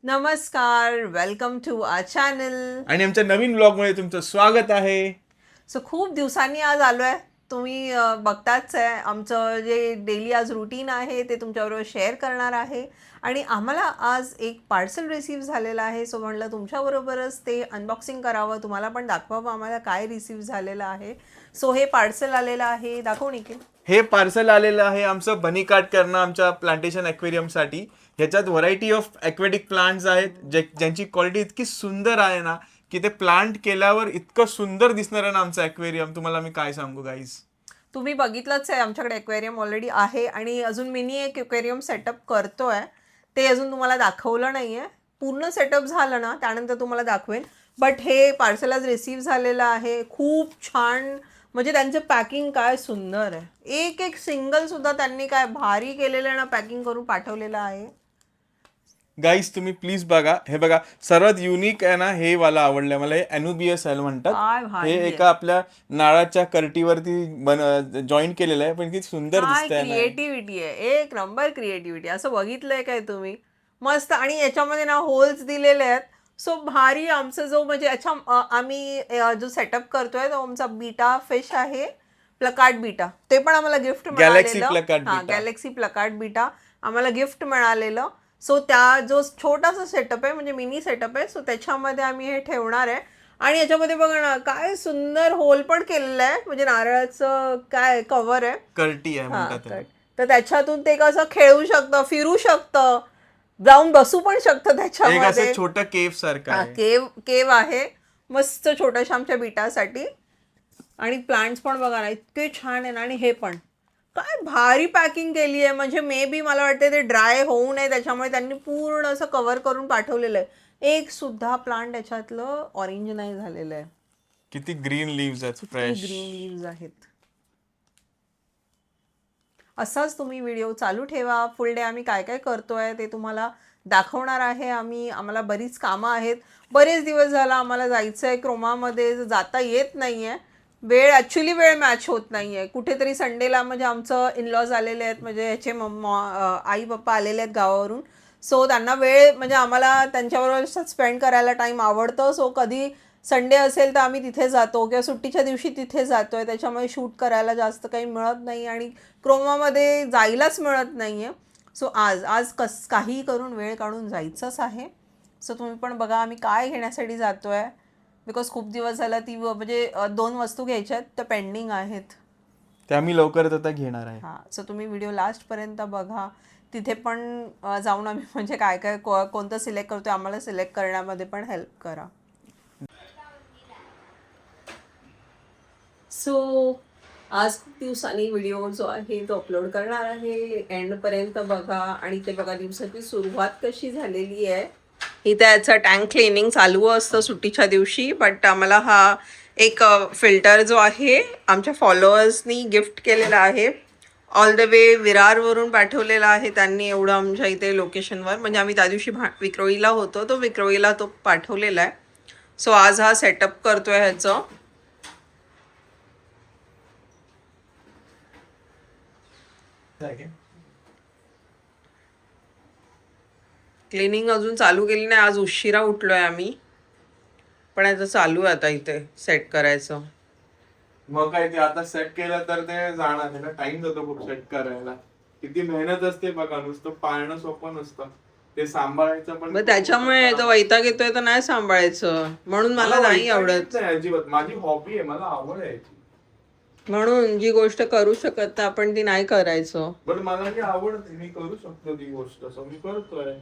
नमस्कार, welcome to our channel. आणि आमच्या नवीन ब्लॉग मध्ये तुमचं स्वागत आहे. सो खूप दिवसांनी आज आलोय. तुम्ही बघताच आहे आमचं जे डेली आज रुटीन आहे ते तुमच्याबरोबर शेअर करणार आहे. आणि आम्हाला आज एक पार्सल रिसीव्ह झालेलं आहे. सो म्हणलं तुमच्याबरोबरच ते अनबॉक्सिंग करावं, तुम्हाला पण दाखवावं आम्हाला काय रिसीव्ह झालेलं आहे. सो हे पार्सल आलेलं आहे, दाखवू निखिल. हे पार्सल आलेलं आहे आमचं बनी कार्ट करणं आमच्या प्लांटेशन ॲक्वेरियम साठी. ह्याच्यात व्हरायटी ऑफ ॲक्वेटिक प्लांट्स आहेत ज्यांची क्वालिटी इतकी सुंदर आहे ना की ते प्लांट केल्यावर इतकं सुंदर दिसणार आहे ना आमचं ॲक्वेरियम. तुम्हाला मी काय सांगू गाईज. तुम्ही बघितलंच आहे आमच्याकडे ॲक्वेरियम ऑलरेडी आहे आणि अजून मिनी एक ॲक्वेरियम सेटअप करतोय. ते अजून तुम्हाला दाखवलं नाही आहे. पूर्ण सेटअप झालं ना त्यानंतर तुम्हाला दाखवेन. बट हे पार्सल आज रिसीव्ह झालेलं आहे. खूप छान, म्हणजे त्यांचं पॅकिंग काय सुंदर आहे. एक एक सिंगल सुद्धा त्यांनी काय भारी केलेलं आहे ना, पॅकिंग करून पाठवलेलं आहे. गाईज तुम्ही प्लीज बघा. हे बघा, सर्वात युनिक आहे ना हे वाला आवडलंय मला. हे एनुबियस आहे म्हणतात. काय भारी हे आहे. एका आपल्या नारळाच्या करटीवरती जॉईन केलेलं आहे, पण किती सुंदर काय दिसतंय ना. क्रिएटिव्हिटी आहे, एक नंबर क्रिएटिव्हिटी. असं बघितलंय काय तुम्ही? मस्त. आणि याच्यामध्ये ना होल्स दिलेले आहेत. सो भारी. आमचं जो म्हणजे आम्ही जो सेटअप करतोय तो आमचा बीटा फिश आहे, प्लकार्ड बीटा. ते पण आम्हाला गिफ्ट गॅलेक्सी मिळालेलं. प्लकार्ड हां, बीटा. गॅलेक्सी प्लकार्ड बीटा आम्हाला गिफ्ट मिळालेलं. सो त्या जो छोटासा सेटअप आहे म्हणजे मिनी सेटअप आहे, सो त्याच्यामध्ये आम्ही हे ठेवणार आहे. आणि याच्यामध्ये बघा ना काय सुंदर होल पण केलेलं आहे, म्हणजे नारळाचं काय कव्हर आहे. कर्टी आहे हा, म्हणतात त्याला. तर त्याच्यातून ते कसं खेळू शकतं, फिरू शकतं, जाऊन बसू पण शकतं एक त्याच्यामध्ये. असं छोटं केव सारखं हा, आहे. केव आहे मस्त छोट्याशा आमच्या बीटासाठी. आणि प्लांट्स पण बघा ना इतके छान आहे ना. आणि हे पण काय भारी पॅकिंग केली आहे. म्हणजे मे बी मला वाटते ते ड्राय होऊ नये त्याच्यामुळे त्यांनी पूर्ण असं कव्हर करून पाठवलेलं आहे. एक सुद्धा प्लांट याच्यातलं ऑरेंज नाही झालेलं आहे. किती ग्रीन लीव्स आहेत, किती फ्रेश. ग्रीन लीव्ज आहेत. असाच तुम्ही व्हिडिओ चालू ठेवा. फुल डे आम्ही काय काय करतोय ते तुम्हाला दाखवणार आहे. आम्हाला बरीच कामं आहेत. बरेच दिवस झाला आम्हाला जायचं आहे क्रोमामध्ये, जाता येत नाही आहे. वेळ मॅच होत नाही आहे. कुठेतरी संडेला म्हणजे आमचं इनलॉज आलेले आहेत, म्हणजे ह्याचे आई पप्पा आलेले आहेत गावावरून. सो त्यांना वेळ म्हणजे आम्हाला त्यांच्याबरोबर स्पेंड करायला टाईम आवडतं. सो कधी संडे असेल तर आम्ही तिथे जातो किंवा सुट्टीच्या दिवशी तिथे जातोय. त्याच्यामुळे शूट करायला जास्त काही मिळत नाही आणि क्रोमामध्ये जायलाच मिळत नाही आहे. सो आज काहीही करून वेळ काढून जायचंच आहे. सो तुम्ही पण बघा आम्ही काय घेण्यासाठी जातो आहे. बिकॉज खूप दिवस झाला ती म्हणजे 2 वस्तू घ्यायच्या आहेत त्या पेंडिंग आहेत. ते आम्ही लवकरच आता घेणार आहे. हां, सो तुम्ही व्हिडिओ लास्टपर्यंत बघा. तिथे पण जाऊन आम्ही म्हणजे काय काय कोणतं सिलेक्ट करतो आम्हाला सिलेक्ट करण्यामध्ये पण हेल्प करा. सो आज खूप दिवसांनी व्हिडिओ जो आहे तो अपलोड करणार आहे. एंडपर्यंत बघा. आणि ते बघा दिवसाची सुरुवात कशी झालेली आहे. इथे याचं टँक क्लिनिंग चालू असतं सुट्टीच्या दिवशी. बट आम्हाला हा एक फिल्टर जो आहे आमच्या फॉलोअर्सनी गिफ्ट केलेला आहे. ऑल द वे विरारवरून पाठवलेला आहे त्यांनी. एवढं आमच्या इथे लोकेशनवर, म्हणजे आम्ही त्या दिवशी विक्रोळीला होतो, तो विक्रोळीला तो पाठवलेला आहे. सो आज हा सेटअप करतोय ह्याचं. क्लिनिंग अजून चालू केली नाही. आज उशिरा उठलोय आम्ही, पण आता चालू आहे आता इथे सेट करायचं. मग काय ते आता सेट केलं तर ते जाणार आहे ना. टाइम जातो खूप सेट करायला. किती मेहनत असते बघा. नुसतं पाळणं सोपं नसतं, ते सांभाळायचं पण. मग त्याच्यामुळे तो वैताग येतोय तर नाही सांभाळायचं, म्हणून मला नाही आवडत. अजिबात. माझी हॉबी आहे, मला आवड आहे याची. म्हणून जी गोष्ट करू शकत नाही आपण ती नाही करायचं. पण मला ती आवडते, मी करू शकतो ती गोष्ट, सो मी करतोय.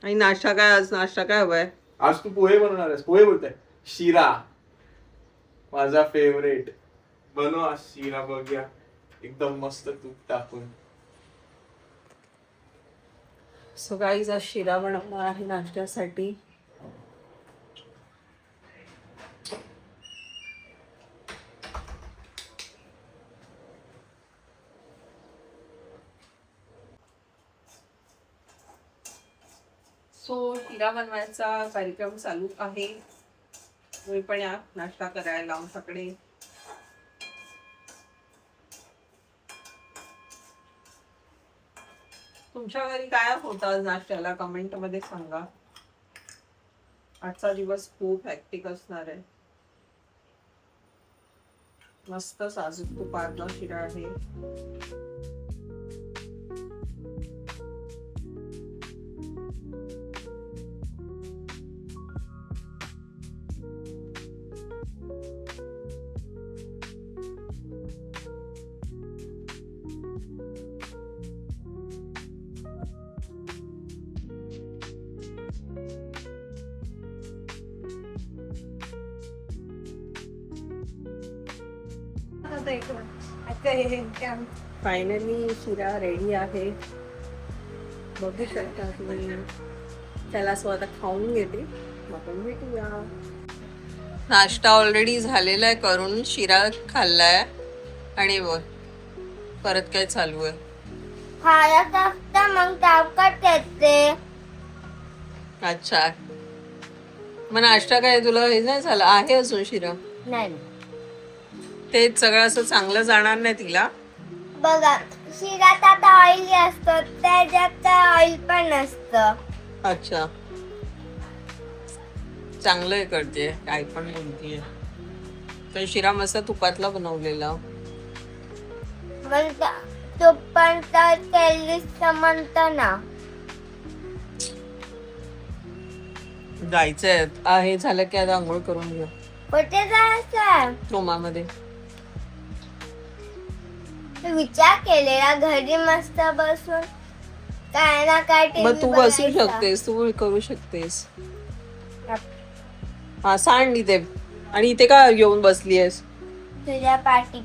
आणि नाश्ता काय? आज नाश्ता काय हवाय? आज तू पोहे बनवणार आहेस. पोहे बोलताय, शिरा माझा फेवरेट. बनव आज शिरा, बघूया. एकदम मस्त तूप टाकून. सो गाईज आज शिरा बनवणार आहे नाश्त्यासाठी. सो शिरा बनवायचा कार्यक्रम चालू आहे. तुम्ही पण या नाश्ता करायला आमच्याकडे. तुमच्या घरी काय होतं आज नाश्त्याला कमेंट मध्ये सांगा. आजचा दिवस खूप हॅक्टिक असणार आहे. मस्त साजूक तुपातला शिरा आहे. फायनली शिरा रेडी आहे. बघू शकता तुम्ही. त्याला स्वतः खाऊन घेते मग भेटूया. नाश्ता ऑलरेडी झालेला आहे करून. शिरा खाल्लाय आणि बघ परत काय चालू आहे. खायला असता मग ताकद येते. अच्छा मग नाश्ता काय तुला हे नाही झालं आहे अजून शिरा? नाही तेच सगळं असं चांगलं जाणार नाही तिला. बघा शिरात आता ऑइल असतं त्याच्यात ऑइल पण असतं. अच्छा चांगलं हे करते काय पण बोलतीये. तर शिरा मस्त तुपातला बनवलेला. मग तो पण तर तेलीच म्हणतो ना. जायचंय हे झालं की आता आंघोळ करून घेऊ कुठे जायचं? रोमामध्ये. विचार केलेला घरी मस्त बसून काय ना काय मग TV तू बसू बघायचा. शकतेस तू करू शकतेस. हा सांड इथे. आणि इथे का येऊन बसलीयस? तुझ्या पाठी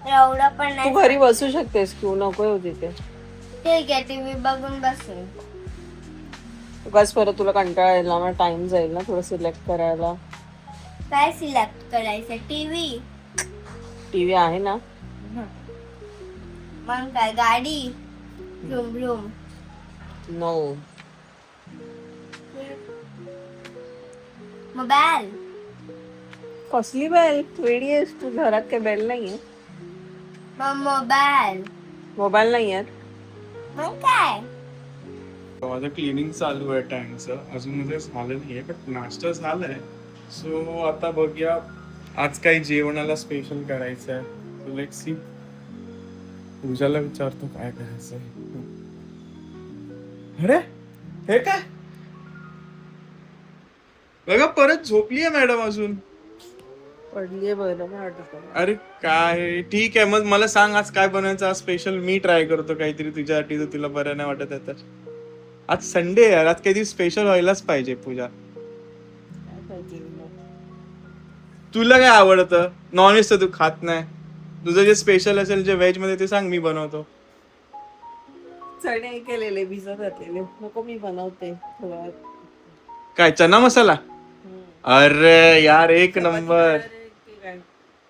एवढं पण तू नाही. घरी बसू शकतेस तू नको होती ते. ठीक आहे टीव्ही बघून बसून. बस परत तुला कंटाळा येईल ना टाइम जाईल ना थोडं सिलेक्ट करायला. काय सिलेक्ट करायचं? टीव्ही टीव्ही आहे ना. मग काय गाडी रूम रूम नो मोबाईल. कसली बेल वेडी आहेस तू? घरात काय बेल नाहीये? मग मोबाईल. मोबाईल नाहीये. मग काय माझं क्लिनिंग चालू आहे टँकचं. अजून म्हणजे झालं नाहीये बट नाश्ता झालाय. सो आता बघूया आज काही जेवणाला स्पेशल करायचं आहे. Let's see. पूजाला विचारतो काय करायचंय. अरे हे काय बघा परत झोपलीये मॅडम अजून. पडलीये बरं नाही वाटत. अरे काय ठीक आहे मग मला सांग आज काय बनवायचं. आज स्पेशल मी ट्राय करतो काहीतरी तुझ्यासाठी जर तुला बरं नाही वाटत आहे तर. आज संडे आहे आज काहीतरी स्पेशल व्हायलाच पाहिजे पूजा. तुला काय आवडतं? नॉनव्हेज तर तू खात नाही. तुझं जे स्पेशल असेल जे व्हेज मध्ये ते सांग मी बनवतो. चणे केलेले भिजत घातलेले नको मी बनवते. काय चना मसाला? अरे यार एक नंबर.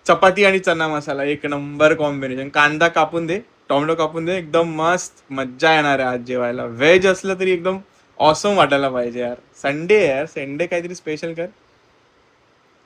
चपाती आणि चना मसाला एक नंबर कॉम्बिनेशन. कांदा कापून दे टोमॅटो कापून दे एकदम मस्त मज्जा येणार आहे आज जेवायला. व्हेज असलं तरी एकदम ऑसम वाटायला पाहिजे यार. संडे यार संडे काहीतरी स्पेशल कर.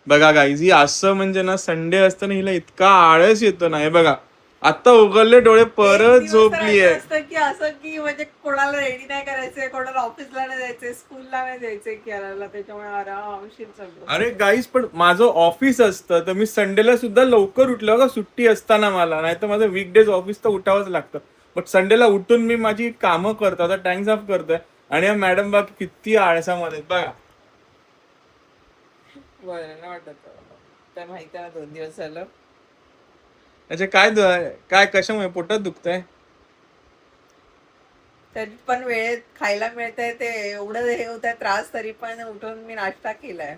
बघा गाईज ही असं म्हणजे ना संडे असताना हिला इतका आळस येतो ना. हे बघा आता उघडले डोळे परत झोपलीये. की असं की म्हणजे कोणाला रेडी नाही करायचंय कोणाला ऑफिसला नाही जायचंय स्कूलला नाही जायचंय करायला त्याच्यामुळे आरामशीर सगळं. अरे गाईज पण माझं ऑफिस असतं तर मी संडेला सुद्धा लवकर उठलं का सुट्टी असताना मला. नाही तर माझं वीकडेज ऑफिस तर उठावंच लागतं. बट संडेला उठून मी माझी कामं करतो. आता टँक साफ करतोय आणि या मॅडम बघ किती आळसामध्ये बघा. बरं नाही वाटत. काय माहिती आहे 2 दिवस झालं. अच्छा काय काय कशामुळे पोटात दुखतंय? तरी पण वेळेत खायला मिळतंय ते एवढं हे होत आहे त्रास तरी पण उठून मी नाश्ता केलाय.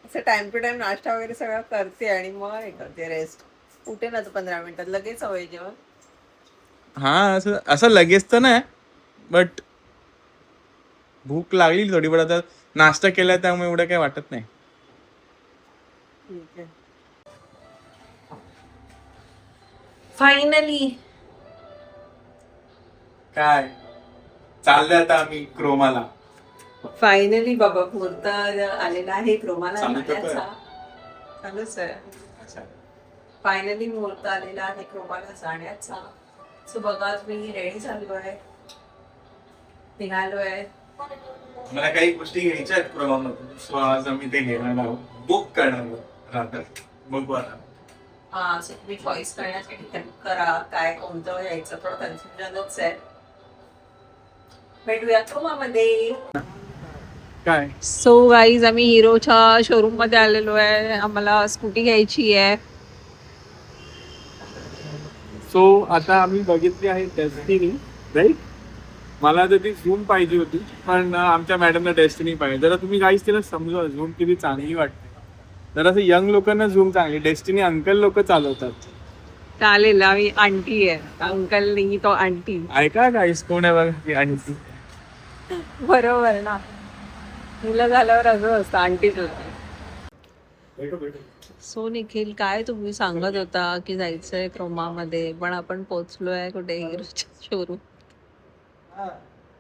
असं टाइम टू टाइम नाश्ता वगैरे सगळं करते आणि मग हे करते रेस्ट. उठे ना तर 15 मिनिटात लगेच हवंय जेवण. हा असं असं लगेच तर नाही बट भूक लागली थोडी. पण आता नाश्ता केलाय त्यामुळे एवढं काही वाटत नाही. ठीक आहे. फायनली काय चाललंय आता आम्ही क्रोमाला. फायनली बाबा मुहूर्त आलेला आहे क्रोमाला चालू तर कर. जाण्याचा. चालूच आहे. फायनली मुहूर्त आलेला आहे क्रोमाला जाण्याचा. सो बघा तुम्ही रेडी झालो आहे, निघालोय. मला काही गोष्टी घ्यायच्या आहेत क्रोमामधून, सो आज आम्ही ते घेणार आहोत, बुक करणार आहोत राहतात. बघू आता. हा, सो तुम्ही चॉईस करण्यासाठी हेल्प करा, काय कोणतं घ्यायचं थोडं कन्फ्युजनच आहे. भेटूया क्रोमामध्ये. काय सो गाईज, आम्ही हिरोच्या शोरूम मध्ये आलेलो आहे. आम्हाला स्कूटी घ्यायची आहे. सो आता आम्ही बघितली आहे डेस्टिनी, राईट. मला तर ती झूम पाहिजे होती, पण आमच्या मॅडमला डेस्टिनी पाहिजे. जरा तुम्ही काहीच तिला समजा, झूम किती चांगली वाटते. जरा असं यंग लोकांना झूम चांगली, डेस्टिनी अंकल लोक चालवतात. चालेल, आम्ही आंटी आहे, अंकल नाही तो आंटी. ऐका काहीच कोण आहे बघा ती आणि ती. बरोबर ना, मुलं झाल्यावर असं असतं, आंटीच होतं. सो निखिल, काय तुम्ही सांगत होता की जायचंय क्रोमामध्ये, पण आपण पोहोचलोय कुठे, हिरोच्या शोरूम.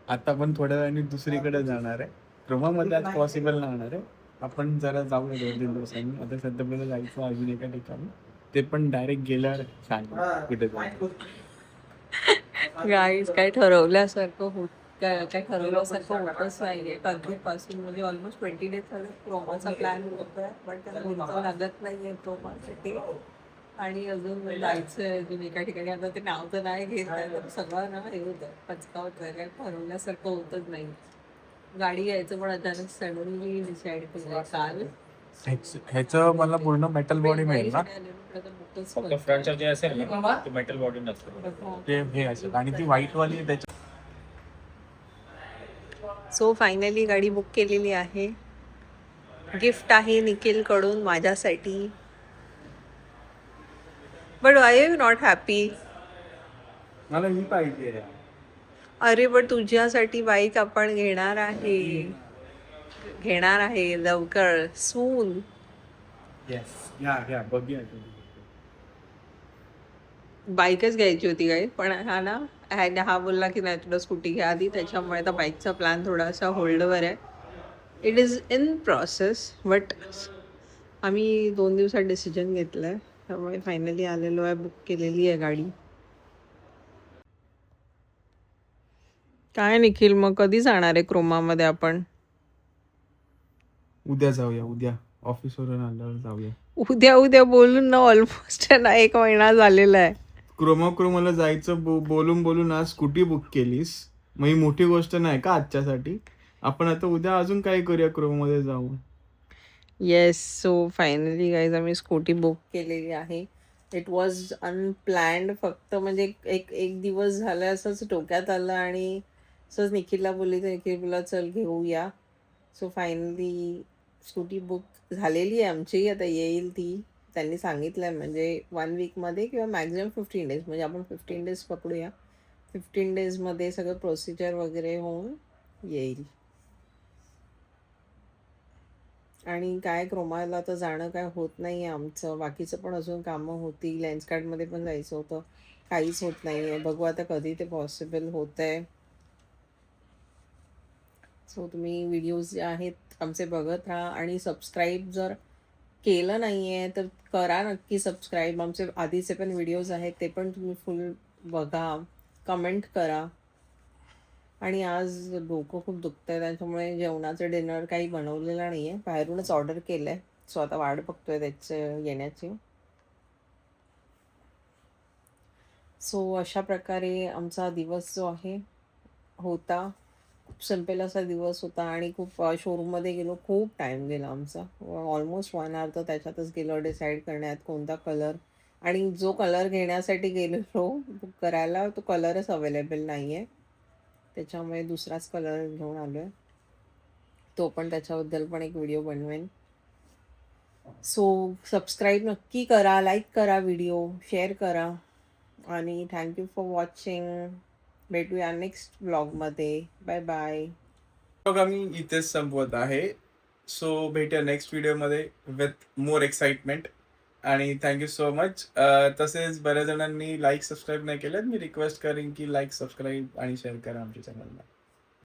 आता आपण थोड्या वेळाने दुसरीकडे जाणार आहे. क्रोमामध्ये आज पॉसिबल नाही होणार आहे. आपण जरा जाऊया 2-3 दिवसांनी. आता सध्या आपल्याला जायचं अजून एका ठिकाणी, ते पण डायरेक्ट गेल्यावर सांग कुठे जायचं. गाईज, काय ठरवल्यासारखं होत, काय ठरवल्यासारखं होतच नाहीये कधीपासून. म्हणजे ऑलमोस्ट 20 days झाले क्रोमाचा प्लॅन होतोय, पण त्याला मुहूर्त लागत नाहीये क्रोमासाठी. आणि अजून जायचंय अजून एका ठिकाणी. आता ते नाव तर नाही घेत आहे, तर सगळं ना हे होतं, पचकावत आहे, काय ठरवल्यासारखं होतच नाही. गाडी घ्यायचं पण अचानक सडनली डिसाईड केलंय काल. ह्याचं मला पूर्ण मेटल बॉडी मिळेल ना, फ्रंटचं जे असेल ना ते मेटल बॉडी नसतं. ते हे असेल. आणि ती व्हाईट वाली आहे त्याच्या. सो फायनली गाडी बुक केलेली आहे. गिफ्ट आहे निखिल कडून माझ्यासाठी. But I am not happy. मला ही पाहिजे. अरे, पण तुझ्यासाठी बाईक आपण घेणार आहे लवकर, सून. येस, घ्या बघूया. बाईकच घ्यायची होती काही, पण हा बोलला की नाही तुला स्कूटी घ्या आधी, त्याच्यामुळे आता बाईकचा प्लॅन थोडासा होल्डवर आहे. It is in process, but आम्ही 2 दिवसात डिसिजन घेतलं आहे, त्यामुळे फायनली आलेलो आहे, बुक केलेली आहे गाडी. काय निखिल, मग कधी जाणार आहे क्रोमामध्ये आपण? उद्या जाऊया, उद्या ऑफिसवरून आल्यावर जाऊया. उद्या बोलून ना ऑलमोस्ट ना 1 महिना झालेला आहे. क्रोमाला जायचं बोलून आज स्कूटी बुक केलीस, मग ही मोठी गोष्ट नाही का आजच्यासाठी? आपण आता उद्या अजून काय करूया, क्रोमामध्ये जाऊ. येस, सो फायनली गाईज, आम्ही स्कूटी बुक केलेली आहे. इट वॉज अनप्लॅन्ड, फक्त म्हणजे एक दिवस झाला असंच डोक्यात आलं आणि असंच निखिलला बोलली, तर निखिल बोला चल घेऊया. सो फायनली स्कूटी बुक झालेली आहे आमची. आता येईल ती, त्यांनी सांगितलं आहे, म्हणजे 1 वीकमध्ये किंवा मॅक्झिमम 15 days, म्हणजे आपण 15 days पकडूया. 15 daysमध्ये सगळं प्रोसिजर वगैरे होऊन येईल. आणि काय क्रोमाला तर जाणं काय होत नाही आहे आमचं. बाकीचं पण अजून कामं होती, लेन्सकार्टमध्ये पण जायचं होतं, काहीच होत नाही आहे. बघू आता कधी ते पॉसिबल होत आहे. सो तुम्ही व्हिडिओज जे आहेत आमचे बघत राहा आणि सबस्क्राईब जर केलं नाही आहे तर करा नक्की सबस्क्राईब. आमचे आधीचे पण व्हिडिओज आहेत ते पण तुम्ही फुल बघा, कमेंट करा. आणि आज डोकं खूप दुखतं आहे, त्याच्यामुळे जेवणाचं डिनर काही बनवलेलं नाही आहे, बाहेरूनच ऑर्डर केलं आहे. सो आता वाट बघतोय त्याचं येण्याची. सो अशा प्रकारे आमचा दिवस जो आहे होता, खूप सिम्पल असा दिवस होता. आणि खूप शोरूममध्ये गेलो, खूप टाईम गेला आमचा, ऑलमोस्ट 1 hour तर त्याच्यातच गेलो डिसाईड करण्यात कोणता कलर. आणि जो कलर घेण्यासाठी गेलेलो बुक करायला, तो कलरच अवेलेबल नाही आहे, त्याच्यामुळे दुसराच कलर घेऊन आलो आहे. तो पण त्याच्याबद्दल पण एक व्हिडिओ बनवेन. सो सबस्क्राईब नक्की करा, लाईक करा, व्हिडिओ शेअर करा. आणि थँक्यू फॉर वॉचिंग. भेटूया नेक्स्ट ब्लॉगमध्ये. Bye bye. बघा, मी इथेच संपवत आहे. सो भेटूया नेक्स्ट व्हिडिओमध्ये विथ मोर एक्साइटमेंट. आणि थँक्यू सो मच. तसेच बऱ्याच जणांनी लाईक सबस्क्राईब नाही केलं, मी रिक्वेस्ट करेन की लाईक सबस्क्राईब आणि शेअर करा आमच्या चॅनलला.